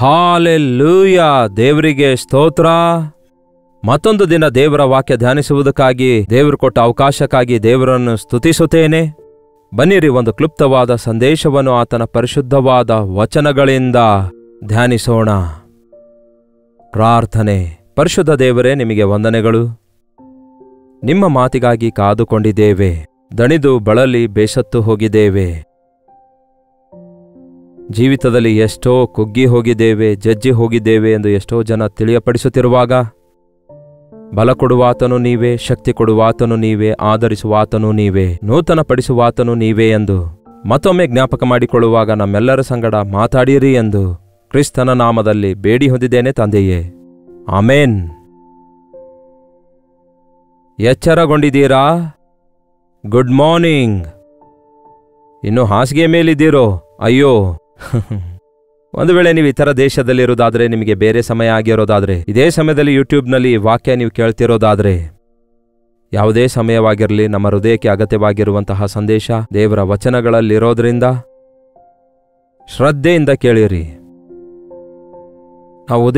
Hallelujah, ದೇವರಿಗೆ ಸ್ತೋತ್ರ. ಮತ್ತೊಂದು ದಿನ ದೇವರ ವಾಕ್ಯ ಧ್ಯಾನಿಸುವುದಕ್ಕಾಗಿ ದೇವರು ಕೊಟ್ಟ ಅವಕಾಶಕ್ಕಾಗಿ ದೇವರನ್ನು ಸ್ತುತಿಸುತ್ತೇನೆ. ಬನ್ನಿರಿ, ಒಂದು ಕ್ಲುಪ್ತವಾದ ಸಂದೇಶವನ್ನು ಆತನ ಪರಿಶುದ್ಧವಾದ ವಚನಗಳಿಂದ ಧ್ಯಾನಿಸೋಣ. ಪ್ರಾರ್ಥನೆ. ಪರಿಶುದ್ಧ ದೇವರೇ, ನಿಮಗೆ ವಂದನೆಗಳು. ನಿಮ್ಮ ಮಾತಿಗಾಗಿ ಕಾದುಕೊಂಡಿದ್ದೇವೆ. ದಣಿದು ಬಳಲಿ ಬೇಸತ್ತು ಹೋಗಿದ್ದೇವೆ. ಜೀವಿತದಲ್ಲಿ ಎಷ್ಟೋ ಕುಗ್ಗಿ ಹೋಗಿದ್ದೇವೆ, ಜಜ್ಜಿ ಹೋಗಿದ್ದೇವೆ ಎಂದು ಎಷ್ಟೋ ಜನ ತಿಳಿಯಪಡಿಸುತ್ತಿರುವಾಗ, ಬಲ ಕೊಡುವಾತನು ನೀವೇ, ಶಕ್ತಿ ಕೊಡುವಾತನು ನೀವೇ, ಆಧರಿಸುವಾತನು ನೀವೇ, ನೂತನ ಪಡಿಸುವಾತನು ನೀವೇ ಎಂದು ಮತ್ತೊಮ್ಮೆ ಜ್ಞಾಪಕ ಮಾಡಿಕೊಳ್ಳುವಾಗ ನಮ್ಮೆಲ್ಲರ ಸಂಗಡ ಮಾತಾಡಿರಿ ಎಂದು ಕ್ರಿಸ್ತನ ನಾಮದಲ್ಲಿ ಬೇಡಿ ಹೊಂದಿದ್ದೇನೆ ತಂದೆಯೇ, ಆಮೇನ್. ಎಚ್ಚರಗೊಂಡಿದ್ದೀರಾ? Good morning. ಇನ್ನು ಹಾಸಿಗೆ ಮೇಲಿದ್ದೀರೋ? ಅಯ್ಯೋ, ಒಂದು ವೇಳೆ ನೀವು ಇತರ ದೇಶದಲ್ಲಿರೋದಾದ್ರೆ, ನಿಮಗೆ ಬೇರೆ ಸಮಯ ಆಗಿರೋದಾದ್ರೆ, ಇದೇ ಸಮಯದಲ್ಲಿ ಯೂಟ್ಯೂಬ್ನಲ್ಲಿ ವಾಕ್ಯ ನೀವು ಕೇಳ್ತಿರೋದಾದ್ರೆ, ಯಾವುದೇ ಸಮಯವಾಗಿರಲಿ, ನಮ್ಮ ಹೃದಯಕ್ಕೆ ಅಗತ್ಯವಾಗಿರುವಂತಹ ಸಂದೇಶ ದೇವರ ವಚನಗಳಲ್ಲಿರೋದ್ರಿಂದ ಶ್ರದ್ಧೆಯಿಂದ ಕೇಳಿರಿ. ನಾವು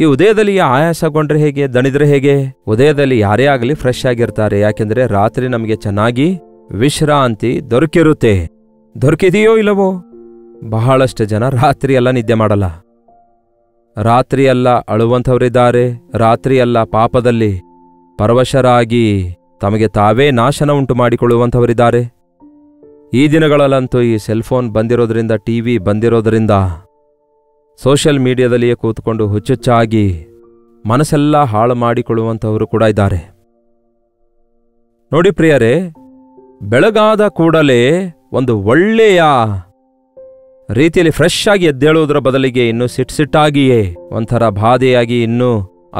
ಈ ಉದಯದಲ್ಲಿ ಆಯಾಸಗೊಂಡ್ರೆ ಹೇಗೆ, ದಣಿದ್ರೆ ಹೇಗೆ? ಉದಯದಲ್ಲಿ ಯಾರೇ ಆಗಲಿ ಫ್ರೆಶ್ ಆಗಿರ್ತಾರೆ. ಯಾಕೆಂದ್ರೆ ರಾತ್ರಿ ನಮಗೆ ಚೆನ್ನಾಗಿ ವಿಶ್ರಾಂತಿ ದೊರಕಿರುತ್ತೆ. ದೊರಕಿದೆಯೋ ಇಲ್ಲವೋ? ಬಹಳಷ್ಟು ಜನ ರಾತ್ರಿಯೆಲ್ಲ ನಿದ್ದೆ ಮಾಡಲ್ಲ. ರಾತ್ರಿಯೆಲ್ಲ ಅಳುವಂಥವರಿದ್ದಾರೆ. ರಾತ್ರಿಯೆಲ್ಲ ಪಾಪದಲ್ಲಿ ಪರವಶರಾಗಿ ತಮಗೆ ತಾವೇ ನಾಶನ ಉಂಟು ಮಾಡಿಕೊಳ್ಳುವಂಥವರಿದ್ದಾರೆ. ಈ ದಿನಗಳಲ್ಲಂತೂ ಈ ಸೆಲ್ಫೋನ್ ಬಂದಿರೋದ್ರಿಂದ, ಟಿವಿ ಬಂದಿರೋದ್ರಿಂದ, ಸೋಷಿಯಲ್ ಮೀಡಿಯಾದಲ್ಲಿಯೇ ಕೂತ್ಕೊಂಡು ಹುಚ್ಚುಚ್ಚಾಗಿ ಮನಸ್ಸೆಲ್ಲ ಹಾಳು ಮಾಡಿಕೊಳ್ಳುವಂಥವರು ಕೂಡ ಇದ್ದಾರೆ. ನೋಡಿ ಪ್ರಿಯರೇ, ಬೆಳಗಾದ ಕೂಡಲೇ ಒಂದು ಒಳ್ಳೆಯ ರೀತಿಯಲ್ಲಿ ಫ್ರೆಶ್ ಆಗಿ ಎದ್ದೇಳುವುದರ ಬದಲಿಗೆ ಇನ್ನೂ ಸಿಟ್ಟಾಗಿಯೇ, ಒಂಥರ ಬಾಧೆಯಾಗಿ, ಇನ್ನೂ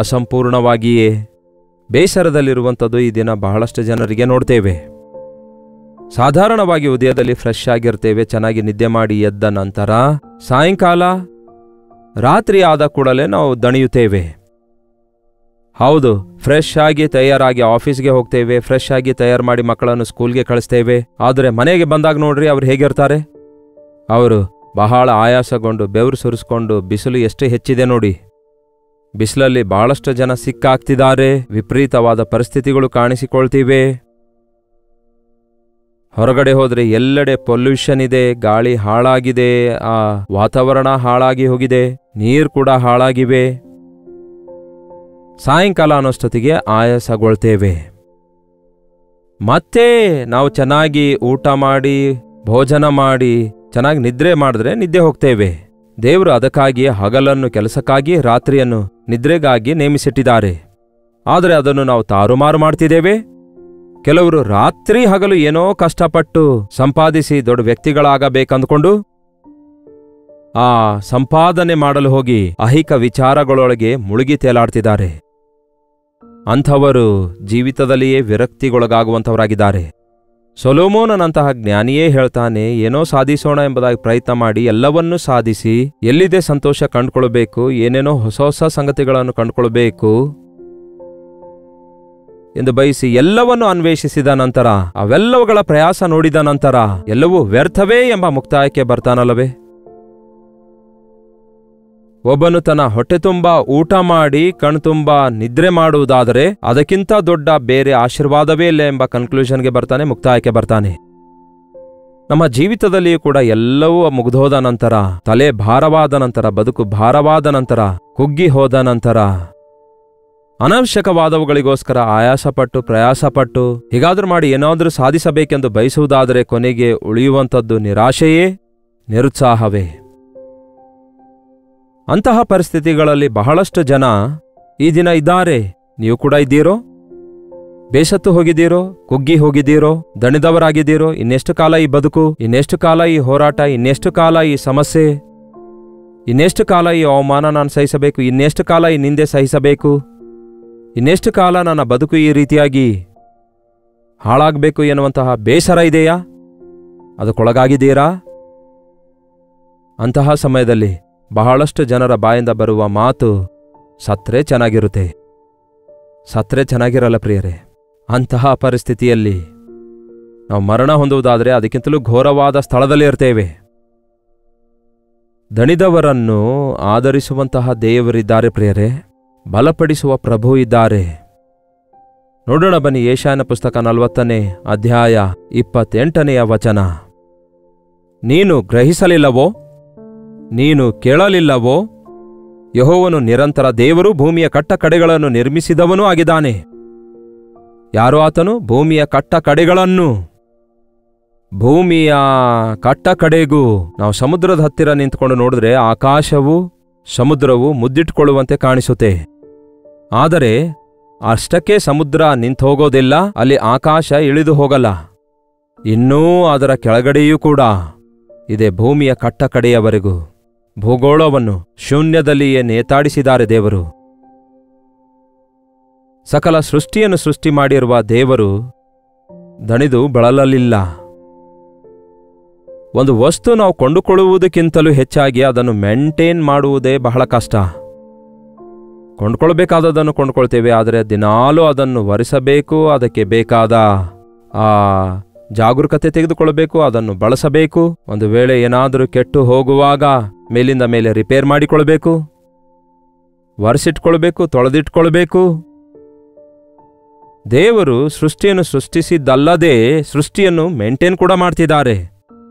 ಅಸಂಪೂರ್ಣವಾಗಿಯೇ ಬೇಸರದಲ್ಲಿರುವಂಥದ್ದು ಈ ದಿನ ಬಹಳಷ್ಟು ಜನರಿಗೆ ನೋಡ್ತೇವೆ. ಸಾಧಾರಣವಾಗಿ ಉದಯದಲ್ಲಿ ಫ್ರೆಶ್ ಆಗಿರ್ತೇವೆ, ಚೆನ್ನಾಗಿ ನಿದ್ದೆ ಮಾಡಿ ಎದ್ದ ನಂತರ ಸಾಯಂಕಾಲ ರಾತ್ರಿ ಆದ ಕೂಡಲೇ ನಾವು ದಣಿಯುತ್ತೇವೆ. ಹೌದು, ಫ್ರೆಶ್ ಆಗಿ ತಯಾರಾಗಿ ಆಫೀಸ್ಗೆ ಹೋಗ್ತೇವೆ, ಫ್ರೆಶ್ ಆಗಿ ತಯಾರು ಮಾಡಿ ಮಕ್ಕಳನ್ನು ಸ್ಕೂಲ್ಗೆ ಕಳಿಸ್ತೇವೆ. ಆದರೆ ಮನೆಗೆ ಬಂದಾಗ ನೋಡ್ರಿ, ಅವ್ರು ಹೇಗಿರ್ತಾರೆ? ಅವರು ಬಹಳ ಆಯಾಸಗೊಂಡು ಬೆವರು ಸುರಿಸ್ಕೊಂಡು, ಬಿಸಿಲು ಎಷ್ಟು ಹೆಚ್ಚಿದೆ ನೋಡಿ, ಬಿಸಿಲಲ್ಲಿ ಬಹಳಷ್ಟು ಜನ ಸಿಕ್ಕಾಗ್ತಿದ್ದಾರೆ. ವಿಪರೀತವಾದ ಪರಿಸ್ಥಿತಿಗಳು ಕಾಣಿಸಿಕೊಳ್ತಿವೆ. ಹೊರಗಡೆ ಹೋದ್ರೆ ಎಲ್ಲೆಡೆ ಪೊಲ್ಯೂಷನ್ ಇದೆ, ಗಾಳಿ ಹಾಳಾಗಿದೆ, ಆ ವಾತಾವರಣ ಹಾಳಾಗಿ ಹೋಗಿದೆ, ನೀರು ಕೂಡ ಹಾಳಾಗಿವೆ. ಸಾಯಂಕಾಲ ಅನ್ನೋಷ್ಟೊತ್ತಿಗೆ ಆಯಾಸಗೊಳ್ತೇವೆ. ಮತ್ತೆ ನಾವು ಚೆನ್ನಾಗಿ ಊಟ ಮಾಡಿ, ಭೋಜನ ಮಾಡಿ, ಚೆನ್ನಾಗಿ ನಿದ್ರೆ ಮಾಡಿದ್ರೆ ನಿದ್ದೆ ಹೋಗ್ತೇವೆ. ದೇವರು ಅದಕ್ಕಾಗಿ ಹಗಲನ್ನು ಕೆಲಸಕ್ಕಾಗಿ, ರಾತ್ರಿಯನ್ನು ನಿದ್ರೆಗಾಗಿ ನೇಮಿಸಿಟ್ಟಿದ್ದಾರೆ. ಆದರೆ ಅದನ್ನು ನಾವು ತಾರುಮಾರು ಮಾಡ್ತಿದ್ದೇವೆ. ಕೆಲವರು ರಾತ್ರಿ ಹಗಲು ಏನೋ ಕಷ್ಟಪಟ್ಟು ಸಂಪಾದಿಸಿ ದೊಡ್ಡ ವ್ಯಕ್ತಿಗಳಾಗಬೇಕಂದ್ಕೊಂಡು ಆ ಸಂಪಾದನೆ ಮಾಡಲು ಹೋಗಿ ಅಹಿಕ ವಿಚಾರಗಳೊಳಗೆ ಮುಳುಗಿ ತೇಲಾಡ್ತಿದ್ದಾರೆ. ಅಂಥವರು ಜೀವಿತದಲ್ಲಿಯೇ ವಿರಕ್ತಿಗೊಳಗಾಗುವಂಥವರಾಗಿದ್ದಾರೆ. ಸೊಲೊಮೋನನಂತಹ ಜ್ಞಾನಿಯೇ ಹೇಳ್ತಾನೆ, ಏನೋ ಸಾಧಿಸೋಣ ಎಂಬುದಾಗಿ ಪ್ರಯತ್ನ ಮಾಡಿ ಎಲ್ಲವನ್ನೂ ಸಾಧಿಸಿ ಎಲ್ಲಿದೆ ಸಂತೋಷ ಕಂಡುಕೊಳ್ಬೇಕು, ಏನೇನೋ ಹೊಸ ಹೊಸ ಸಂಗತಿಗಳನ್ನು ಕಂಡುಕೊಳ್ಬೇಕು ಎಂದು ಬಯಸಿ ಎಲ್ಲವನ್ನೂ ಅನ್ವೇಷಿಸಿದ ನಂತರ, ಅವೆಲ್ಲವುಗಳ ಪ್ರಯಾಸ ನೋಡಿದ ನಂತರ ಎಲ್ಲವೂ ವ್ಯರ್ಥವೇ ಎಂಬ ಮುಕ್ತಾಯಕ್ಕೆ ಬರ್ತಾನಲ್ಲವೇ? ಒಬ್ಬನು ತನ್ನ ಹೊಟ್ಟೆ ತುಂಬ ಊಟ ಮಾಡಿ ಕಣ್ತುಂಬ ನಿದ್ರೆ ಮಾಡುವುದಾದರೆ ಅದಕ್ಕಿಂತ ದೊಡ್ಡ ಬೇರೆ ಆಶೀರ್ವಾದವೇ ಇಲ್ಲ ಎಂಬ ಕನ್ಕ್ಲೂಷನ್ಗೆ ಬರ್ತಾನೆ, ಮುಕ್ತಾಯಕ್ಕೆ ಬರ್ತಾನೆ. ನಮ್ಮ ಜೀವಿತದಲ್ಲಿಯೂ ಕೂಡ ಎಲ್ಲವೂ ಮುಗಿದೋದ ನಂತರ, ತಲೆ ಭಾರವಾದ ನಂತರ, ಬದುಕು ಭಾರವಾದ ನಂತರ, ಕುಗ್ಗಿ ಹೋದ ನಂತರ, ಅನವಶ್ಯಕವಾದವುಗಳಿಗೋಸ್ಕರ ಆಯಾಸಪಟ್ಟು ಪ್ರಯಾಸಪಟ್ಟು ಹೀಗಾದ್ರೂ ಮಾಡಿ ಏನಾದ್ರೂ ಸಾಧಿಸಬೇಕೆಂದು ಬಯಸುವುದಾದರೆ ಕೊನೆಗೆ ಉಳಿಯುವಂಥದ್ದು ನಿರಾಶೆಯೇ, ನಿರುತ್ಸಾಹವೇ. ಅಂತಹ ಪರಿಸ್ಥಿತಿಗಳಲ್ಲಿ ಬಹಳಷ್ಟು ಜನ ಈ ದಿನ ಇದ್ದಾರೆ. ನೀವು ಕೂಡ ಇದ್ದೀರೋ? ಬೇಸತ್ತು ಹೋಗಿದ್ದೀರೋ? ಕುಗ್ಗಿ ಹೋಗಿದ್ದೀರೋ? ದಣಿದವರಾಗಿದ್ದೀರೋ? ಇನ್ನೆಷ್ಟು ಕಾಲ ಈ ಬದುಕು? ಇನ್ನೆಷ್ಟು ಕಾಲ ಈ ಹೋರಾಟ? ಇನ್ನೆಷ್ಟು ಕಾಲ ಈ ಸಮಸ್ಯೆ? ಇನ್ನೆಷ್ಟು ಕಾಲ ಈ ಅವಮಾನ ನಾನು ಸಹಿಸಬೇಕು? ಇನ್ನೆಷ್ಟು ಕಾಲ ಈ ನಿಂದೆ ಸಹಿಸಬೇಕು? ಇನ್ನೆಷ್ಟು ಕಾಲ ನನ್ನ ಬದುಕು ಈ ರೀತಿಯಾಗಿ ಹಾಳಾಗಬೇಕು ಎನ್ನುವಂತಹ ಬೇಸರ ಇದೆಯಾ? ಅದಕ್ಕೊಳಗಾಗಿದ್ದೀರಾ? ಅಂತಹ ಸಮಯದಲ್ಲಿ ಬಹಳಷ್ಟು ಜನರ ಬಾಯಿಂದ ಬರುವ ಮಾತು, ಸತ್ರೆ ಚೆನ್ನಾಗಿರುತ್ತೆ. ಸತ್ರೆ ಚೆನ್ನಾಗಿರಲ್ಲ ಪ್ರಿಯರೇ. ಅಂತಹ ಪರಿಸ್ಥಿತಿಯಲ್ಲಿ ನಾವು ಮರಣ ಹೊಂದುವುದಾದರೆ ಅದಕ್ಕಿಂತಲೂ ಘೋರವಾದ ಸ್ಥಳದಲ್ಲಿ ಇರ್ತೇವೆ. ದಣಿದವರನ್ನು ಆದರಿಸುವಂತಹ ದೇವರಿದ್ದಾರೆ ಪ್ರಿಯರೇ. ಬಲಪಡಿಸುವ ಪ್ರಭು ಇದ್ದಾರೆ. ನೋಡೋಣ ಬನ್ನಿ, ಯೆಶಾಯನ ಪುಸ್ತಕ 40ನೇ ಅಧ್ಯಾಯ 28ನೆಯ ವಚನ. ನೀನು ಗ್ರಹಿಸಲಿಲ್ಲವೋ? ನೀನು ಕೇಳಲಿಲ್ಲವೋ? ಯೆಹೋವನು ನಿರಂತರ ದೇವರು, ಭೂಮಿಯ ಕಟ್ಟಕಡೆಗಳನ್ನು ನಿರ್ಮಿಸಿದವನೂ ಆಗಿದ್ದಾನೆ. ಯಾರು ಆತನು? ಭೂಮಿಯ ಕಟ್ಟಕಡೆಗಳನ್ನು. ಭೂಮಿಯ ಕಟ್ಟಕಡೆಗೂ ನಾವು ಸಮುದ್ರದ ಹತ್ತಿರ ನಿಂತುಕೊಂಡು ನೋಡಿದ್ರೆ ಆಕಾಶವು ಸಮುದ್ರವು ಮುದ್ದಿಟ್ಟುಕೊಳ್ಳುವಂತೆ ಕಾಣಿಸುತ್ತೆ. ಆದರೆ ಅಷ್ಟಕ್ಕೆ ಸಮುದ್ರ ನಿಂತೋಗೋದಿಲ್ಲ, ಅಲ್ಲಿ ಆಕಾಶ ಇಳಿದು ಹೋಗಲ್ಲ. ಇನ್ನೂ ಅದರ ಕೆಳಗಡೆಯೂ ಕೂಡ ಇದೆ, ಭೂಮಿಯ ಕಟ್ಟಕಡೆಯವರೆಗೂ. ಭೂಗೋಳವನ್ನು ಶೂನ್ಯದಲ್ಲಿಯೇ ನೇತಾಡಿಸಿದ್ದಾರೆ ದೇವರು. ಸಕಲ ಸೃಷ್ಟಿಯನ್ನು ಸೃಷ್ಟಿ ಮಾಡಿರುವ ದೇವರು ದಣಿದು ಬಳಲಲಿಲ್ಲ. ಒಂದು ವಸ್ತು ನಾವು ಕೊಂಡುಕೊಳ್ಳುವುದಕ್ಕಿಂತಲೂ ಹೆಚ್ಚಾಗಿ ಅದನ್ನು ಮೇಂಟೈನ್ ಮಾಡುವುದೇ ಬಹಳ ಕಷ್ಟ. ಕೊಂಡ್ಕೊಳ್ಬೇಕಾದದನ್ನು ಕೊಂಡ್ಕೊಳ್ತೇವೆ, ಆದರೆ ದಿನಾಲೂ ಅದನ್ನು ಒರೆಸಬೇಕು, ಅದಕ್ಕೆ ಬೇಕಾದ ಜಾಗರೂಕತೆ ತೆಗೆದುಕೊಳ್ಳಬೇಕು, ಅದನ್ನು ಬಳಸಬೇಕು. ಒಂದು ವೇಳೆ ಏನಾದರೂ ಕೆಟ್ಟು ಹೋಗುವಾಗ ಮೇಲಿಂದ ಮೇಲೆ ರಿಪೇರ್ ಮಾಡಿಕೊಳ್ಬೇಕು, ಒರೆಸಿಟ್ಕೊಳ್ಬೇಕು, ತೊಳೆದಿಟ್ಕೊಳ್ಬೇಕು. ದೇವರು ಸೃಷ್ಟಿಯನ್ನು ಸೃಷ್ಟಿಸಿದ್ದಲ್ಲದೆ ಸೃಷ್ಟಿಯನ್ನು ಮೇಂಟೈನ್ ಕೂಡ ಮಾಡ್ತಿದ್ದಾರೆ.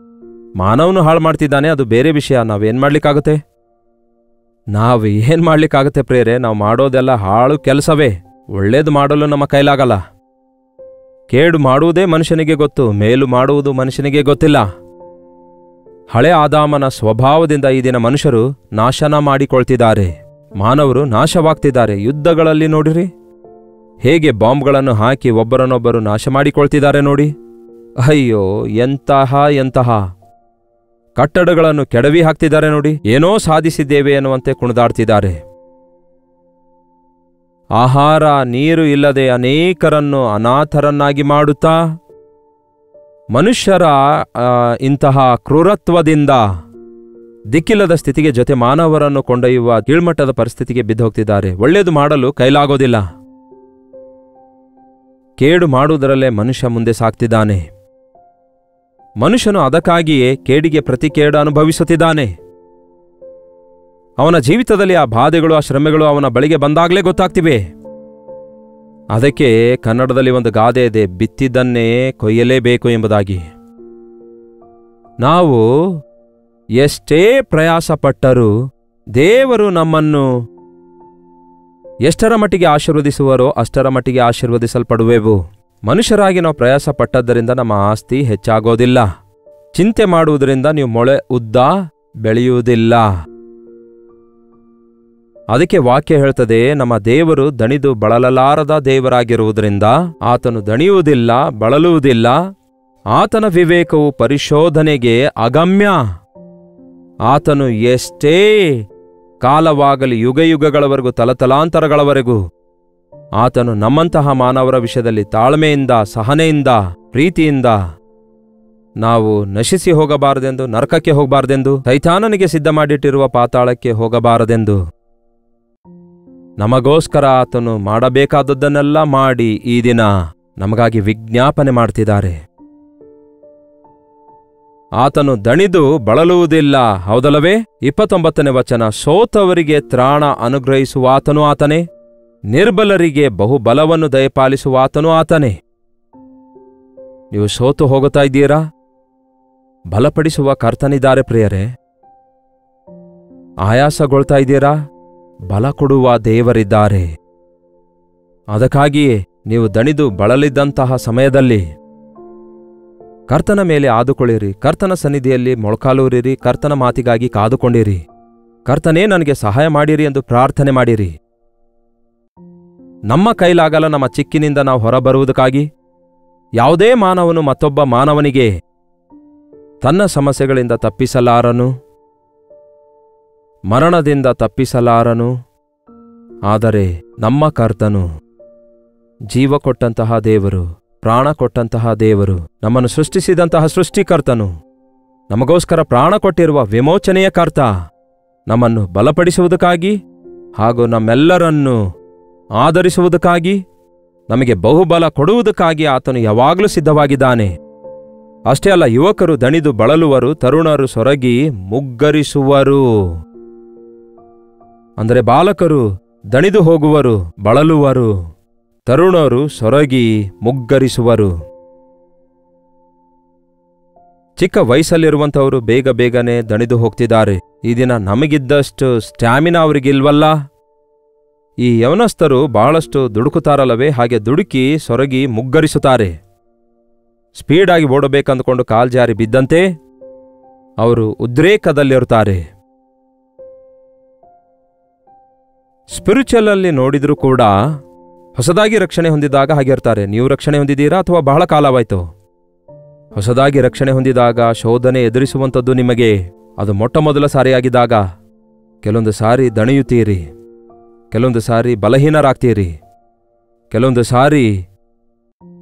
ಮಾನವನು ಹಾಳು ಮಾಡ್ತಿದ್ದಾನೆ, ಅದು ಬೇರೆ ವಿಷಯ. ನಾವೇನ್ ಮಾಡ್ಲಿಕ್ಕಾಗುತ್ತೆ? ನಾವು ಏನ್ ಮಾಡ್ಲಿಕ್ಕಾಗತ್ತೆ ಪ್ರೇರೆ? ನಾವು ಮಾಡೋದೆಲ್ಲ ಹಾಳು ಕೆಲಸವೇ. ಒಳ್ಳೇದು ಮಾಡಲು ನಮ್ಮ ಕೈಲಾಗಲ್ಲ. ಕೇಡು ಮಾಡುವುದೇ ಮನುಷ್ಯನಿಗೆ ಗೊತ್ತು, ಮೇಲು ಮಾಡುವುದು ಮನುಷ್ಯನಿಗೆ ಗೊತ್ತಿಲ್ಲ. ಹಳೆ ಆದಾಮನ ಸ್ವಭಾವದಿಂದ ಈ ದಿನ ಮನುಷ್ಯರು ನಾಶನ ಮಾಡಿಕೊಳ್ತಿದ್ದಾರೆ. ಮಾನವರು ನಾಶವಾಗ್ತಿದ್ದಾರೆ. ಯುದ್ಧಗಳಲ್ಲಿ ನೋಡಿರಿ, ಹೇಗೆ ಬಾಂಬ್ಗಳನ್ನು ಹಾಕಿ ಒಬ್ಬರನ್ನೊಬ್ಬರು ನಾಶ ಮಾಡಿಕೊಳ್ತಿದ್ದಾರೆ ನೋಡಿ. ಅಯ್ಯೋ, ಎಂತಹ ಕಟ್ಟಡಗಳನ್ನು ಕೆಡವಿ ಹಾಕ್ತಿದ್ದಾರೆ ನೋಡಿ. ಏನೋ ಸಾಧಿಸಿದ್ದೇವೆ ಎನ್ನುವಂತೆ ಕುಣಿದಾಡ್ತಿದ್ದಾರೆ. ಆಹಾರ ನೀರು ಇಲ್ಲದೆ ಅನೇಕರನ್ನು ಅನಾಥರನ್ನಾಗಿ ಮಾಡುತ್ತಾ ಮನುಷ್ಯರ ಇಂತಹ ಕ್ರೂರತ್ವದಿಂದ ದಿಕ್ಕಿಲ್ಲದ ಸ್ಥಿತಿಗೆ ಜೊತೆ ಮಾನವರನ್ನು ಕೊಂಡೊಯ್ಯುವ ಕೀಳ್ಮಟ್ಟದ ಪರಿಸ್ಥಿತಿಗೆ ಬಿದ್ದೋಗ್ತಿದ್ದಾರೆ. ಒಳ್ಳೆಯದು ಮಾಡಲು ಕೈಲಾಗೋದಿಲ್ಲ. ಕೇಡು ಮಾಡುವುದರಲ್ಲೇ ಮನುಷ್ಯ ಮುಂದೆ ಸಾಗ್ತಿದ್ದಾನೆ. ಮನುಷ್ಯನು ಅದಕ್ಕಾಗಿಯೇ ಕೇಡಿಗೆ ಪ್ರತಿ ಕೇಡು ಅನುಭವಿಸುತ್ತಿದ್ದಾನೆ. ಅವನ ಜೀವಿತದಲ್ಲಿ ಆ ಬಾಧೆಗಳು, ಆ ಶ್ರಮೆಗಳು ಅವನ ಬಳಿಗೆ ಬಂದಾಗಲೇ ಗೊತ್ತಾಗ್ತಿವೆ. ಅದಕ್ಕೆ ಕನ್ನಡದಲ್ಲಿ ಒಂದು ಗಾದೆ ಇದೆ, ಬಿತ್ತಿದ್ದನ್ನೇ ಕೊಯ್ಯಲೇಬೇಕು ಎಂಬುದಾಗಿ. ನಾವು ಎಷ್ಟೇ ಪ್ರಯಾಸಪಟ್ಟರೂ ದೇವರು ನಮ್ಮನ್ನು ಎಷ್ಟರ ಮಟ್ಟಿಗೆ ಆಶೀರ್ವದಿಸುವರೋ ಅಷ್ಟರ ಮಟ್ಟಿಗೆ ಆಶೀರ್ವದಿಸಲ್ಪಡುವೆವು. ಮನುಷ್ಯರಾಗಿ ನಾವು ಪ್ರಯಾಸ ಪಟ್ಟದ್ದರಿಂದ ನಮ್ಮ ಆಸ್ತಿ ಹೆಚ್ಚಾಗೋದಿಲ್ಲ. ಚಿಂತೆ ಮಾಡುವುದರಿಂದ ನೀವು ಮೊಳೆ ಉದ್ದ ಬೆಳೆಯುವುದಿಲ್ಲ. ಅದಕ್ಕೆ ವಾಕ್ಯ ಹೇಳ್ತದೆ, ನಮ್ಮ ದೇವರು ದಣಿದು ಬಳಲಲಾರದ ದೇವರಾಗಿರುವುದರಿಂದ ಆತನು ದಣಿಯುವುದಿಲ್ಲ, ಬಳಲುವುದಿಲ್ಲ. ಆತನ ವಿವೇಕವು ಪರಿಶೋಧನೆಗೆ ಅಗಮ್ಯ. ಆತನು ಎಷ್ಟೇ ಕಾಲವಾಗಲಿ, ಯುಗಯುಗಗಳವರೆಗೂ, ತಲತಲಾಂತರಗಳವರೆಗೂ ಆತನು ನಮ್ಮಂತಹ ಮಾನವರ ವಿಷಯದಲ್ಲಿ ತಾಳ್ಮೆಯಿಂದ, ಸಹನೆಯಿಂದ, ಪ್ರೀತಿಯಿಂದ ನಾವು ನಶಿಸಿ ಹೋಗಬಾರದೆಂದು, ನರಕಕ್ಕೆ ಹೋಗಬಾರದೆಂದು, ಸೈತಾನನಿಗೆ ಸಿದ್ಧ ಮಾಡಿಟ್ಟಿರುವ ಪಾತಾಳಕ್ಕೆ ಹೋಗಬಾರದೆಂದು ನಮಗೋಸ್ಕರ ಆತನು ಮಾಡಬೇಕಾದದ್ದನ್ನೆಲ್ಲ ಮಾಡಿ ಈ ದಿನ ನಮಗಾಗಿ ವಿಜ್ಞಾಪನೆ ಮಾಡ್ತಿದ್ದಾರೆ. ಆತನು ದಣಿದು ಬಳಲುವುದಿಲ್ಲ, ಹೌದಲ್ಲವೇ? 29ನೇ ವಚನ, ಸೋತವರಿಗೆ ತ್ರಾಣ ಅನುಗ್ರಹಿಸುವ ಆತನು ಆತನೇ, ನಿರ್ಬಲರಿಗೆ ಬಹುಬಲವನ್ನು ದಯಪಾಲಿಸುವ ಆತನು ಆತನೇ. ನೀವು ಸೋತು ಹೋಗುತ್ತಾ ಇದ್ದೀರಾ? ಬಲಪಡಿಸುವ ಕರ್ತನಿದ್ದಾರೆ ಪ್ರಿಯರೇ. ಆಯಾಸಗೊಳ್ತಾ ಇದ್ದೀರಾ? ಬಲ ಕೊಡುವ ದೇವರಿದ್ದಾರೆ. ಅದಕ್ಕಾಗಿಯೇ ನೀವು ದಣಿದು ಬಳಲಿದ್ದಂತಹ ಸಮಯದಲ್ಲಿ ಕರ್ತನ ಮೇಲೆ ಆದುಕೊಳ್ಳಿರಿ, ಕರ್ತನ ಸನ್ನಿಧಿಯಲ್ಲಿ ಮೊಳಕಾಲೂರಿರಿ, ಕರ್ತನ ಮಾತಿಗಾಗಿ ಕಾದುಕೊಂಡಿರಿ. ಕರ್ತನೇ ನನಗೆ ಸಹಾಯ ಮಾಡಿರಿ ಎಂದು ಪ್ರಾರ್ಥನೆ ಮಾಡಿರಿ. ನಮ್ಮ ಕೈಲಾಗಲ್ಲ ನಮ್ಮ ಚಿಕ್ಕಿನಿಂದ ನಾವು ಹೊರಬರುವುದಕ್ಕಾಗಿ. ಯಾವುದೇ ಮಾನವನು ಮತ್ತೊಬ್ಬ ಮಾನವನಿಗೆ ತನ್ನ ಸಮಸ್ಯೆಗಳಿಂದ ತಪ್ಪಿಸಲಾರನು, ಮರಣದಿಂದ ತಪ್ಪಿಸಲಾರನು. ಆದರೆ ನಮ್ಮ ಕರ್ತನು ಜೀವ ಕೊಟ್ಟಂತಹ ದೇವರು, ಪ್ರಾಣ ಕೊಟ್ಟಂತಹ ದೇವರು, ನಮ್ಮನ್ನು ಸೃಷ್ಟಿಸಿದಂತಹ ಸೃಷ್ಟಿಕರ್ತನು, ನಮಗೋಸ್ಕರ ಪ್ರಾಣ ಕೊಟ್ಟಿರುವ ವಿಮೋಚನೆಯ ಕರ್ತ, ನಮ್ಮನ್ನು ಬಲಪಡಿಸುವುದಕ್ಕಾಗಿ ಹಾಗೂ ನಮ್ಮೆಲ್ಲರನ್ನು ಆದರಿಸುವುದಕ್ಕಾಗಿ, ನಮಗೆ ಬಹುಬಲ ಕೊಡುವುದಕ್ಕಾಗಿ ಆತನು ಯಾವಾಗಲೂ ಸಿದ್ಧವಾಗಿದ್ದಾನೆ. ಅಷ್ಟೇ ಅಲ್ಲ, ಯುವಕರು ದಣಿದು ಬಳಲುವರು, ತರುಣರು ಸೊರಗಿ ಮುಗ್ಗರಿಸುವರು. ಅಂದರೆ ಬಾಲಕರು ದಣಿದು ಹೋಗುವರು, ಬಳಲುವರು, ತರುಣರು ಸೊರಗಿ ಮುಗ್ಗರಿಸುವರು. ಚಿಕ್ಕ ವಯಸ್ಸಲ್ಲಿರುವಂಥವರು ಬೇಗ ಬೇಗನೆ ದಣಿದು ಹೋಗ್ತಿದ್ದಾರೆ. ಈ ದಿನ ನಮಗಿದ್ದಷ್ಟು ಸ್ಟ್ಯಾಮಿನಾ ಅವರಿಗಿಲ್ವಲ್ಲ. ಈ ಯವನಸ್ಥರು ಬಹಳಷ್ಟು ದುಡುಕುತ್ತಾರಲ್ಲವೇ, ಹಾಗೆ ದುಡುಕಿ ಸೊರಗಿ ಮುಗ್ಗರಿಸುತ್ತಾರೆ. ಸ್ಪೀಡಾಗಿ ಓಡಬೇಕಂದುಕೊಂಡು ಕಾಲ್ಜಾರಿ ಬಿದ್ದಂತೆ ಅವರು ಉದ್ರೇಕದಲ್ಲಿರುತ್ತಾರೆ. ಸ್ಪಿರಿಚುವಲ್ ಅಲ್ಲಿ ನೋಡಿದ್ರೂ ಕೂಡ ಹೊಸದಾಗಿ ರಕ್ಷಣೆ ಹೊಂದಿದಾಗ ಹಾಗಿರ್ತಾರೆ. ನೀವು ರಕ್ಷಣೆ ಹೊಂದಿದ್ದೀರಾ ಅಥವಾ ಬಹಳ ಕಾಲವಾಯಿತು? ಹೊಸದಾಗಿ ರಕ್ಷಣೆ ಹೊಂದಿದಾಗ ಶೋಧನೆ ಎದುರಿಸುವಂಥದ್ದು ನಿಮಗೆ ಅದು ಮೊಟ್ಟ ಮೊದಲ ಸಾರಿಯಾಗಿದ್ದಾಗ ಕೆಲವೊಂದು ಸಾರಿ ದಣಿಯುತ್ತೀರಿ, ಕೆಲವೊಂದು ಸಾರಿ ಬಲಹೀನರಾಗ್ತೀರಿ, ಕೆಲವೊಂದು ಸಾರಿ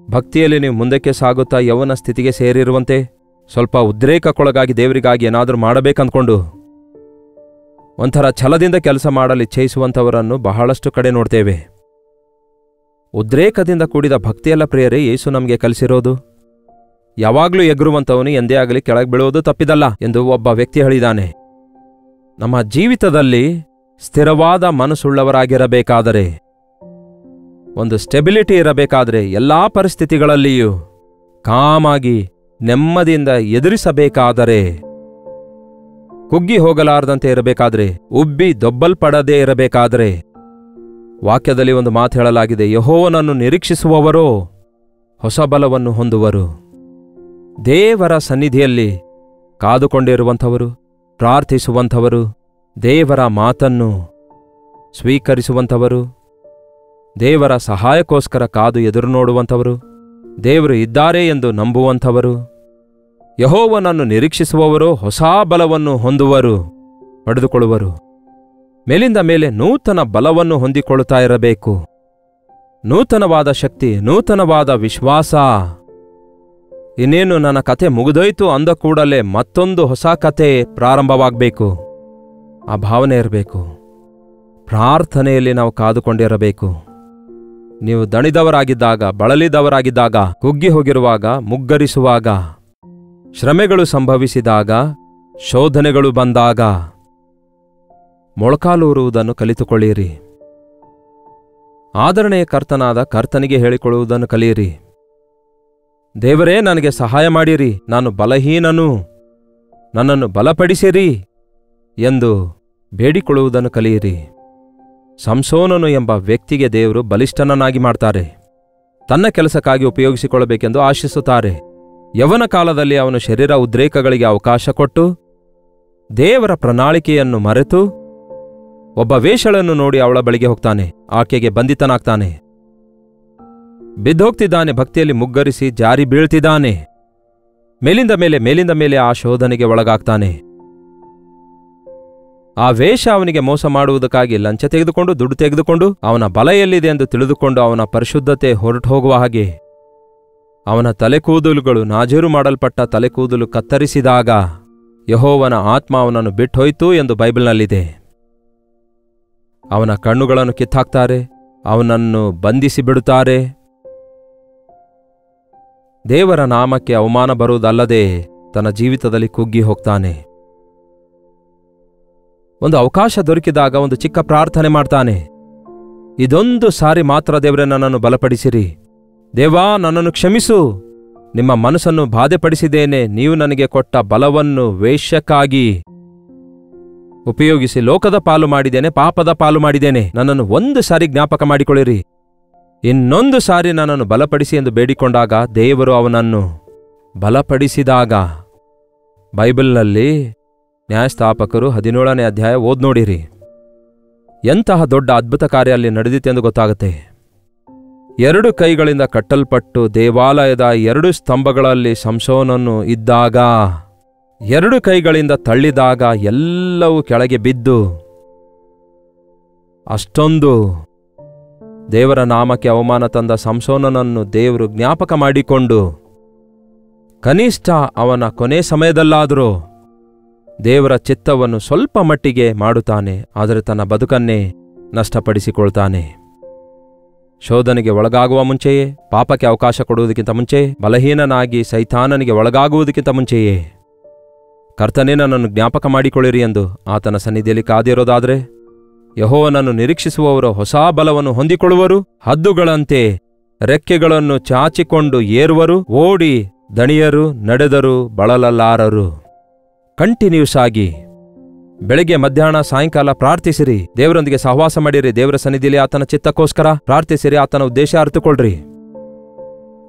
ಭಕ್ತಿಯಲ್ಲಿ ನೀವು ಮುಂದಕ್ಕೆ ಸಾಗುತ್ತಾ ಯೌವನ ಸ್ಥಿತಿಗೆ ಸೇರಿರುವಂತೆ ಸ್ವಲ್ಪ ಉದ್ರೇಕಕ್ಕೊಳಗಾಗಿ ದೇವರಿಗಾಗಿ ಏನಾದರೂ ಮಾಡಬೇಕಂದ್ಕೊಂಡು ಒಂಥರ ಛಲದಿಂದ ಕೆಲಸ ಮಾಡಲು ಇಚ್ಛಯಿಸುವಂಥವರನ್ನು ಬಹಳಷ್ಟು ಕಡೆ ನೋಡ್ತೇವೆ. ಉದ್ರೇಕದಿಂದ ಕೂಡಿದ ಭಕ್ತಿಯಲ್ಲ ಪ್ರಿಯರೇ ಯೇಸು ನಮಗೆ ಕಲಿಸಿರೋದು. ಯಾವಾಗಲೂ ಎಗರುವಂಥವನು ಎಂದೇ ಆಗಲಿ ಕೆಳಗೆ ಬೀಳುವುದು ತಪ್ಪಿದಲ್ಲ ಎಂದು ಒಬ್ಬ ವ್ಯಕ್ತಿ ಹೇಳಿದ್ದಾನೆ. ನಮ್ಮ ಜೀವಿತದಲ್ಲಿ ಸ್ಥಿರವಾದ ಮನಸ್ಸುಳ್ಳವರಾಗಿರಬೇಕಾದರೆ, ಒಂದು ಸ್ಟೆಬಿಲಿಟಿ ಇರಬೇಕಾದರೆ, ಎಲ್ಲಾ ಪರಿಸ್ಥಿತಿಗಳಲ್ಲಿಯೂ ಕಾಮಾಗಿ ನೆಮ್ಮದಿಯಿಂದ ಎದುರಿಸಬೇಕಾದರೆ, ಕುಗ್ಗಿ ಹೋಗಲಾರದಂತೆ ಇರಬೇಕಾದ್ರೆ, ಉಬ್ಬಿ ದೊಬ್ಬಲ್ಪಡದೇ ಇರಬೇಕಾದರೆ, ವಾಕ್ಯದಲ್ಲಿ ಒಂದು ಮಾತು ಹೇಳಲಾಗಿದೆ, ಯೆಹೋವನನ್ನು ನಿರೀಕ್ಷಿಸುವವರೋ ಹೊಸ ಬಲವನ್ನು ಹೊಂದುವರು. ದೇವರ ಸನ್ನಿಧಿಯಲ್ಲಿ ಕಾದುಕೊಂಡಿರುವಂಥವರು, ಪ್ರಾರ್ಥಿಸುವಂಥವರು, ದೇವರ ಮಾತನ್ನು ಸ್ವೀಕರಿಸುವಂಥವರು, ದೇವರ ಸಹಾಯಕ್ಕೋಸ್ಕರ ಕಾದು ಎದುರು ನೋಡುವಂಥವರು, ದೇವರು ಇದ್ದಾರೆ ಎಂದು ನಂಬುವಂಥವರು, ಯೆಹೋವನನ್ನು ನಿರೀಕ್ಷಿಸುವವರು ಹೊಸ ಬಲವನ್ನು ಹೊಂದುವರು, ಪಡೆದುಕೊಳ್ಳುವರು. ಮೇಲಿಂದ ಮೇಲೆ ನೂತನ ಬಲವನ್ನು ಹೊಂದಿಕೊಳ್ಳುತ್ತಾ ಇರಬೇಕು. ನೂತನವಾದ ಶಕ್ತಿ, ನೂತನವಾದ ವಿಶ್ವಾಸ. ಇನ್ನೇನು ನನ್ನ ಕತೆ ಮುಗಿದೋಯ್ತು ಅಂದ ಕೂಡಲೇ ಮತ್ತೊಂದು ಹೊಸ ಕತೆ ಪ್ರಾರಂಭವಾಗಬೇಕು. ಆ ಭಾವನೆ ಇರಬೇಕು. ಪ್ರಾರ್ಥನೆಯಲ್ಲಿ ನಾವು ಕಾದುಕೊಂಡಿರಬೇಕು. ನೀವು ದಣಿದವರಾಗಿದ್ದಾಗ, ಬಳಲಿದವರಾಗಿದ್ದಾಗ, ಕುಗ್ಗಿ ಹೋಗಿರುವಾಗ, ಮುಗ್ಗರಿಸುವಾಗ, ಶ್ರಮೆಗಳು ಸಂಭವಿಸಿದಾಗ, ಶೋಧನೆಗಳು ಬಂದಾಗ ಮೊಳಕಾಲೂರುವುದನ್ನು ಕಲಿತುಕೊಳ್ಳಿರಿ. ಆದರಣೆಯ ಕರ್ತನಾದ ಕರ್ತನಿಗೆ ಹೇಳಿಕೊಳ್ಳುವುದನ್ನು ಕಲಿಯಿರಿ. ದೇವರೇ ನನಗೆ ಸಹಾಯ ಮಾಡಿರಿ, ನಾನು ಬಲಹೀನನು, ನನ್ನನ್ನು ಬಲಪಡಿಸಿರಿ ಎಂದು ಬೇಡಿಕೊಳ್ಳುವುದನ್ನು ಕಲಿಯಿರಿ. ಸಂಸೋನನು ಎಂಬ ವ್ಯಕ್ತಿಗೆ ದೇವರು ಬಲಿಷ್ಠನನ್ನಾಗಿ ಮಾಡ್ತಾರೆ. ತನ್ನ ಕೆಲಸಕ್ಕಾಗಿ ಉಪಯೋಗಿಸಿಕೊಳ್ಳಬೇಕೆಂದು ಆಶಿಸುತ್ತಾರೆ. ಯೌವನ ಕಾಲದಲ್ಲಿ ಅವನು ಶರೀರ ಉದ್ರೇಕಗಳಿಗೆ ಅವಕಾಶ ಕೊಟ್ಟು ದೇವರ ಪ್ರಣಾಳಿಕೆಯನ್ನು ಮರೆತು ಒಬ್ಬ ವೇಷಳನ್ನು ನೋಡಿ ಅವಳ ಬಳಿಗೆ ಹೋಗ್ತಾನೆ. ಆಕೆಗೆ ಬಂಧಿತನಾಗ್ತಾನೆ. ಬಿದ್ದೋಗ್ತಿದ್ದಾನೆ, ಭಕ್ತಿಯಲ್ಲಿ ಮುಗ್ಗರಿಸಿ ಜಾರಿ ಬೀಳ್ತಿದ್ದಾನೆ. ಮೇಲಿಂದ ಮೇಲೆ ಆ ಶೋಧನೆಗೆ ಒಳಗಾಗ್ತಾನೆ. ಆ ವೇಷ ಅವನಿಗೆ ಮೋಸ ಮಾಡುವುದಕ್ಕಾಗಿ ಲಂಚ ತೆಗೆದುಕೊಂಡು, ದುಡ್ಡು ತೆಗೆದುಕೊಂಡು, ಅವನ ಬಲ ಎಲ್ಲಿದೆ ಎಂದು ತಿಳಿದುಕೊಂಡು ಅವನ ಪರಿಶುದ್ಧತೆ ಹೊರಟು ಹೋಗುವ ಹಾಗೆ ಅವನ ತಲೆಕೂದಲುಗಳು, ನಾಜೂರು ಮಾಡಲ್ಪಟ್ಟ ತಲೆಕೂದಲು ಕತ್ತರಿಸಿದಾಗ ಯೆಹೋವನ ಆತ್ಮ ಅವನನ್ನು ಬಿಟ್ಟೋಯ್ತು ಎಂದು ಬೈಬಲ್ನಲ್ಲಿದೆ. ಅವನ ಕಣ್ಣುಗಳನ್ನು ಕಿತ್ತಾಕ್ತಾರೆ, ಅವನನ್ನು ಬಂಧಿಸಿ ಬಿಡುತ್ತಾರೆ. ದೇವರ ನಾಮಕ್ಕೆ ಅವಮಾನ ಬರುವುದಲ್ಲದೆ ತನ್ನ ಜೀವಿತದಲ್ಲಿ ಕುಗ್ಗಿ ಹೋಗ್ತಾನೆ. ಒಂದು ಅವಕಾಶ ದೊರಕಿದಾಗ ಒಂದು ಚಿಕ್ಕ ಪ್ರಾರ್ಥನೆ ಮಾಡ್ತಾನೆ. ಇದೊಂದು ಸಾರಿ ಮಾತ್ರ ದೇವರೇ ನನ್ನನ್ನು ಬಲಪಡಿಸಿರಿ, ದೇವಾ ನನ್ನನ್ನು ಕ್ಷಮಿಸು, ನಿಮ್ಮ ಮನಸ್ಸನ್ನು ಬಾಧೆಪಡಿಸಿದ್ದೇನೆ, ನೀವು ನನಗೆ ಕೊಟ್ಟ ಬಲವನ್ನು ವೇಶ್ಯಕ್ಕಾಗಿ ಉಪಯೋಗಿಸಿ ಲೋಕದ ಪಾಲು ಮಾಡಿದ್ದೇನೆ, ಪಾಪದ ಪಾಲು ಮಾಡಿದ್ದೇನೆ, ನನ್ನನ್ನು ಒಂದು ಸಾರಿ ಜ್ಞಾಪಕ ಮಾಡಿಕೊಳ್ಳಿರಿ, ಇನ್ನೊಂದು ಸಾರಿ ನನ್ನನ್ನು ಬಲಪಡಿಸಿ ಎಂದು ಬೇಡಿಕೊಂಡಾಗ ದೇವರು ಅವನನ್ನು ಬಲಪಡಿಸಿದಾಗ, ಬೈಬಲ್ನಲ್ಲಿ ನ್ಯಾಯಸ್ಥಾಪಕರು 17ನೇ ಅಧ್ಯಾಯ ಓದ್ ನೋಡಿರಿ. ಎಂತಹ ದೊಡ್ಡ ಅದ್ಭುತ ಕಾರ್ಯ ಅಲ್ಲಿ ನಡೆದಿತ್ತೆಂದು ಗೊತ್ತಾಗುತ್ತೆ. 2 ಕೈಗಳಿಂದ ಕಟ್ಟಲ್ಪಟ್ಟು ದೇವಾಲಯದ 2 ಸ್ತಂಭಗಳಲ್ಲಿ ಸಂಸೋನನು ಇದ್ದಾಗ, 2 ಕೈಗಳಿಂದ ತಳ್ಳಿದಾಗ ಎಲ್ಲವೂ ಕೆಳಗೆ ಬಿದ್ದು, ಅಷ್ಟೊಂದು ದೇವರ ನಾಮಕ್ಕೆ ಅವಮಾನ ತಂದ ಸಂಸೋನನನ್ನು ದೇವರು ಜ್ಞಾಪಕ ಮಾಡಿಕೊಂಡು ಕನಿಷ್ಠ ಅವನ ಕೊನೆ ಸಮಯದಲ್ಲಾದರೂ ದೇವರ ಚಿತ್ತವನ್ನು ಸ್ವಲ್ಪ ಮಟ್ಟಿಗೆ ಮಾಡುತ್ತಾನೆ. ಆದರೆ ತನ್ನ ಬದುಕನ್ನೇ ನಷ್ಟಪಡಿಸಿಕೊಳ್ತಾನೆ. ಶೋಧನೆಗೆ ಒಳಗಾಗುವ ಮುಂಚೆಯೇ, ಪಾಪಕ್ಕೆ ಅವಕಾಶ ಕೊಡುವುದಕ್ಕಿಂತ ಮುಂಚೆ, ಬಲಹೀನನಾಗಿ ಸೈತಾನನಿಗೆ ಒಳಗಾಗುವುದಕ್ಕಿಂತ ಮುಂಚೆಯೇ ಕರ್ತನೇ ನನ್ನನ್ನು ಜ್ಞಾಪಕ ಮಾಡಿಕೊಳ್ಳಿರಿ ಎಂದು ಆತನ ಸನ್ನಿಧಿಯಲ್ಲಿ ಕಾದಿರೋದಾದರೆ, ಯೆಹೋವನನ್ನು ನಿರೀಕ್ಷಿಸುವವರು ಹೊಸ ಬಲವನ್ನು ಹೊಂದಿಕೊಳ್ಳುವರು, ಹದ್ದುಗಳಂತೆ ರೆಕ್ಕೆಗಳನ್ನು ಚಾಚಿಕೊಂಡು ಏರುವರು, ಓಡಿ ದಣಿಯರು, ನಡೆದರು ಬಳಲಲಾರರು. ಕಂಟಿನ್ಯೂಸ್ ಆಗಿ ಬೆಳಗ್ಗೆ ಮಧ್ಯಾಹ್ನ ಸಾಯಂಕಾಲ ಪ್ರಾರ್ಥಿಸಿರಿ, ದೇವರೊಂದಿಗೆ ಸಹವಾಸ ಮಾಡಿರಿ, ದೇವರ ಸನ್ನಿಧಿಯಲ್ಲಿ ಆತನ ಚಿತ್ತಕ್ಕೋಸ್ಕರ ಪ್ರಾರ್ಥಿಸಿರಿ, ಆತನ ಉದ್ದೇಶ ಅರ್ಥಕೊಳ್ರಿ.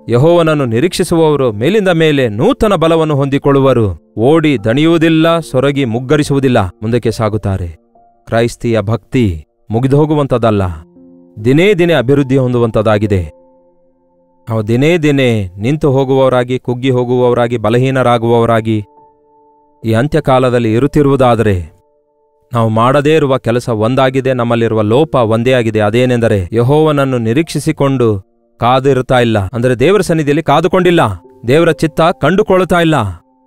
ಯೆಹೋವನನ್ನು ನಿರೀಕ್ಷಿಸುವವರು ಮೇಲಿಂದ ಮೇಲೆ ನೂತನ ಬಲವನ್ನು ಹೊಂದಿಕೊಳ್ಳುವರು, ಓಡಿ ದಣಿಯುವುದಿಲ್ಲ, ಸೊರಗಿ ಮುಗ್ಗರಿಸುವುದಿಲ್ಲ, ಮುಂದಕ್ಕೆ ಸಾಗುತ್ತಾರೆ. ಕ್ರೈಸ್ತಿಯ ಭಕ್ತಿ ಮುಗಿದುಹೋಗುವಂಥದ್ದಲ್ಲ, ದಿನೇ ದಿನೇ ಅಭಿವೃದ್ಧಿ ಹೊಂದುವಂಥದ್ದಾಗಿದೆ. ನಾವು ದಿನೇ ದಿನೇ ನಿಂತು ಹೋಗುವವರಾಗಿ, ಕುಗ್ಗಿ ಹೋಗುವವರಾಗಿ, ಬಲಹೀನರಾಗುವವರಾಗಿ ಈ ಅಂತ್ಯಕಾಲದಲ್ಲಿ ಇರುತ್ತಿರುವುದಾದರೆ, ನಾವು ಮಾಡದೇ ಇರುವ ಕೆಲಸ ಒಂದಾಗಿದೆ, ನಮ್ಮಲ್ಲಿರುವ ಲೋಪ ಒಂದೇ ಆಗಿದೆ. ಅದೇನೆಂದರೆ ಯೆಹೋವನನ್ನು ನಿರೀಕ್ಷಿಸಿಕೊಂಡು ಕಾದಿರುತ್ತಾ ಇಲ್ಲ, ಅಂದರೆ ದೇವರ ಸನ್ನಿಧಿಯಲ್ಲಿ ಕಾದುಕೊಂಡಿಲ್ಲ, ದೇವರ ಚಿತ್ತ ಕಂಡುಕೊಳ್ತಾ ಇಲ್ಲ,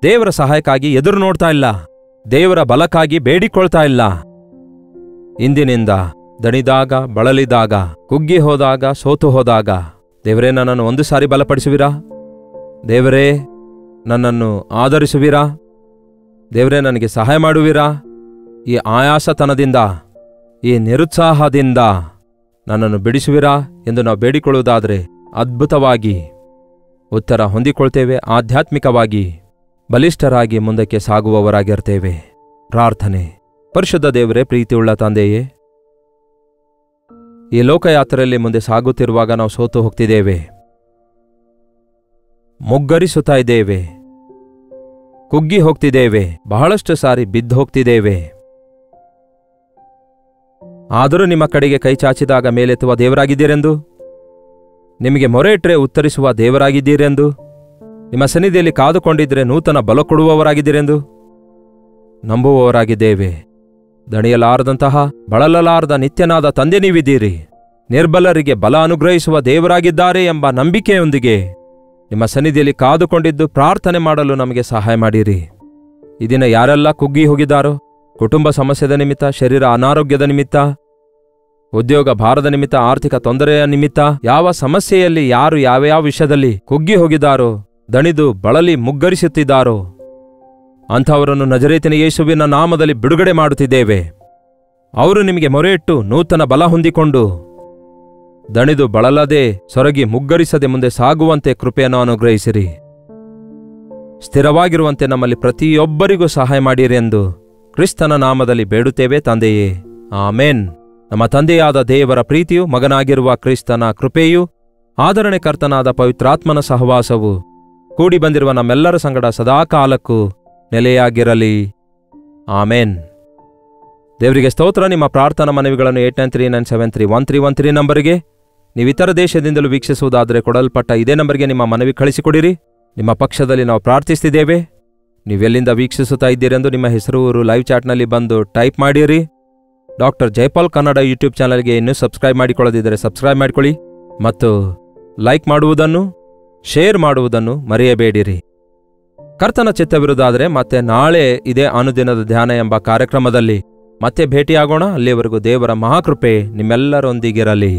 ದೇವರ ಸಹಾಯಕ್ಕಾಗಿ ಎದುರು ನೋಡ್ತಾ ಇಲ್ಲ, ದೇವರ ಬಲಕ್ಕಾಗಿ ಬೇಡಿಕೊಳ್ತಾ ಇಲ್ಲ. ಇಂದಿನಿಂದ ದಣಿದಾಗ, ಬಳಲಿದಾಗ, ಕುಗ್ಗಿ ಹೋದಾಗ, ಸೋತು ಹೋದಾಗ, ದೇವರೇ ನನ್ನನ್ನು ಒಂದು ಸಾರಿ ಬಲಪಡಿಸುವಿರಾ? ದೇವರೇ ನನ್ನನ್ನು ಆದರಿಸುವಿರಾ? ದೇವರೇ ನನಗೆ ಸಹಾಯ ಮಾಡುವಿರಾ? ಈ ಆಯಾಸತನದಿಂದ, ಈ ನಿರುತ್ಸಾಹದಿಂದ ನನ್ನನ್ನು ಬಿಡಿಸುವಿರಾ ಎಂದು ನಾವು ಬೇಡಿಕೊಳ್ಳುವುದಾದರೆ ಅದ್ಭುತವಾಗಿ ಉತ್ತರ ಹೊಂದಿಕೊಳ್ತೇವೆ. ಆಧ್ಯಾತ್ಮಿಕವಾಗಿ ಬಲಿಷ್ಠರಾಗಿ ಮುಂದಕ್ಕೆ ಸಾಗುವವರಾಗಿರ್ತೇವೆ. ಪ್ರಾರ್ಥನೆ. ಪರಿಶುದ್ಧ ದೇವರೇ, ಪ್ರೀತಿಯುಳ್ಳ ತಂದೆಯೇ, ಈ ಲೋಕಯಾತ್ರೆಯಲ್ಲಿ ಮುಂದೆ ಸಾಗುತ್ತಿರುವಾಗ ನಾವು ಸೋತು ಹೋಗ್ತಿದ್ದೇವೆ, ಮುಗ್ಗರಿಸುತ್ತಾ ಇದ್ದೇವೆ, ಕುಗ್ಗಿ ಹೋಗ್ತಿದ್ದೇವೆ, ಬಹಳಷ್ಟು ಸಾರಿ ಬಿದ್ದು ಹೋಗ್ತಿದ್ದೇವೆ. ಆದರೂ ನಿಮ್ಮ ಕಡೆಗೆ ಕೈ ಚಾಚಿದಾಗ ಮೇಲೆತ್ತುವ ದೇವರಾಗಿದ್ದೀರೆಂದು, ನಿಮಗೆ ಮೊರೆ ಇಟ್ಟರೆ ಉತ್ತರಿಸುವ ದೇವರಾಗಿದ್ದೀರೆಂದು, ನಿಮ್ಮ ಸನ್ನಿಧಿಯಲ್ಲಿ ಕಾದುಕೊಂಡಿದ್ದರೆ ನೂತನ ಬಲ ಕೊಡುವವರಾಗಿದ್ದೀರೆಂದು ನಂಬುವವರಾಗಿದ್ದೇವೆ. ದಣಿಯಲಾರದಂತಹ, ಬಳಲಲಾರದ ನಿತ್ಯನಾದ ತಂದೆ ನೀವಿದ್ದೀರಿ. ನಿರ್ಬಲರಿಗೆ ಬಲ ಅನುಗ್ರಹಿಸುವ ದೇವರಾಗಿದ್ದಾರೆ ಎಂಬ ನಂಬಿಕೆಯೊಂದಿಗೆ ನಿಮ್ಮ ಸನ್ನಿಧಿಯಲ್ಲಿ ಕಾದುಕೊಂಡಿದ್ದು ಪ್ರಾರ್ಥನೆ ಮಾಡಲು ನಮಗೆ ಸಹಾಯ ಮಾಡಿರಿ. ಈ ದಿನ ಯಾರೆಲ್ಲ ಕುಗ್ಗಿ ಹೋಗಿದ್ದಾರೋ, ಕುಟುಂಬ ಸಮಸ್ಯೆದ ನಿಮಿತ್ತ, ಶರೀರ ಅನಾರೋಗ್ಯದ ನಿಮಿತ್ತ, ಉದ್ಯೋಗ ಭಾರದ ನಿಮಿತ್ತ, ಆರ್ಥಿಕ ತೊಂದರೆಯ ನಿಮಿತ್ತ, ಯಾವ ಸಮಸ್ಯೆಯಲ್ಲಿ ಯಾರು ಯಾವ್ಯಾವ ವಿಷಯದಲ್ಲಿ ಕುಗ್ಗಿ ಹೋಗಿದ್ದಾರೋ, ದಣಿದು ಬಳಲಿ ಮುಗ್ಗರಿಸುತ್ತಿದ್ದಾರೋ ಅಂಥವರನ್ನು ನಜರೇತಿನ ಯೇಸುವಿನ ನಾಮದಲ್ಲಿ ಬಿಡುಗಡೆ ಮಾಡುತ್ತಿದ್ದೇವೆ. ಅವರು ನಿಮಗೆ ಮೊರೆಯಿಟ್ಟು ನೂತನ ಬಲ ಹೊಂದಿಕೊಂಡು ದಣಿದು ಬಳಲದೆ, ಸೊರಗಿ ಮುಗ್ಗರಿಸದೆ ಮುಂದೆ ಸಾಗುವಂತೆ ಕೃಪೆಯನ್ನು ಅನುಗ್ರಹಿಸಿರಿ. ಸ್ಥಿರವಾಗಿರುವಂತೆ ನಮ್ಮಲ್ಲಿ ಪ್ರತಿಯೊಬ್ಬರಿಗೂ ಸಹಾಯ ಮಾಡಿರಿ ಎಂದು ಕ್ರಿಸ್ತನ ನಾಮದಲ್ಲಿ ಬೇಡುತ್ತೇವೆ ತಂದೆಯೇ, ಆಮೇನ್. ನಮ್ಮ ತಂದೆಯಾದ ದೇವರ ಪ್ರೀತಿಯು, ಮಗನಾಗಿರುವ ಕ್ರಿಸ್ತನ ಕೃಪೆಯು, ಆದರಣೆಕರ್ತನಾದ ಪವಿತ್ರಾತ್ಮನ ಸಹವಾಸವು ಕೂಡಿ ಬಂದಿರುವ ನಮ್ಮೆಲ್ಲರ ಸಂಗಡ ಸದಾಕಾಲಕ್ಕೂ ನೆಲೆಯಾಗಿರಲಿ. ಆಮೇನ್. ದೇವರಿಗೆ ಸ್ತೋತ್ರ. ನಿಮ್ಮ ಪ್ರಾರ್ಥನಾ ಮನವಿಗಳನ್ನು 8939731313 ನಂಬರಿಗೆ, ನೀವು ಇತರ ದೇಶದಿಂದಲೂ ವೀಕ್ಷಿಸುವುದಾದರೆ ಕೊಡಲ್ಪಟ್ಟ ಇದೇ ನಂಬರ್ಗೆ ನಿಮ್ಮ ಮನವಿ ಕಳಿಸಿಕೊಡಿರಿ. ನಿಮ್ಮ ಪಕ್ಷದಲ್ಲಿ ನಾವು ಪ್ರಾರ್ಥಿಸ್ತಿದ್ದೇವೆ. ನೀವೆಲ್ಲಿಂದ ವೀಕ್ಷಿಸುತ್ತಾ ಇದ್ದೀರೆಂದು ನಿಮ್ಮ ಹೆಸರು, ಊರು ಲೈವ್ ಚಾಟ್ನಲ್ಲಿ ಬಂದು ಟೈಪ್ ಮಾಡಿರಿ. ಡಾಕ್ಟರ್ ಜೈಪಾಲ್ ಕನ್ನಡ ಯೂಟ್ಯೂಬ್ ಚಾನಲ್ಗೆ ಇನ್ನೂ ಸಬ್ಸ್ಕ್ರೈಬ್ ಮಾಡಿಕೊಳ್ಳದಿದ್ದರೆ ಸಬ್ಸ್ಕ್ರೈಬ್ ಮಾಡಿಕೊಳ್ಳಿ ಮತ್ತು ಲೈಕ್ ಮಾಡುವುದನ್ನು, ಶೇರ್ ಮಾಡುವುದನ್ನು ಮರೆಯಬೇಡಿರಿ. ಕರ್ತನ ಚಿತ್ತವಿರುವುದಾದರೆ ಮತ್ತೆ ನಾಳೆ ಇದೇ ಅನುದಿನದ ಧ್ಯಾನ ಎಂಬ ಕಾರ್ಯಕ್ರಮದಲ್ಲಿ ಮತ್ತೆ ಭೇಟಿಯಾಗೋಣ. ಅಲ್ಲಿಯವರೆಗೂ ದೇವರ ಮಹಾಕೃಪೆ ನಿಮ್ಮೆಲ್ಲರೊಂದಿಗಿರಲಿ.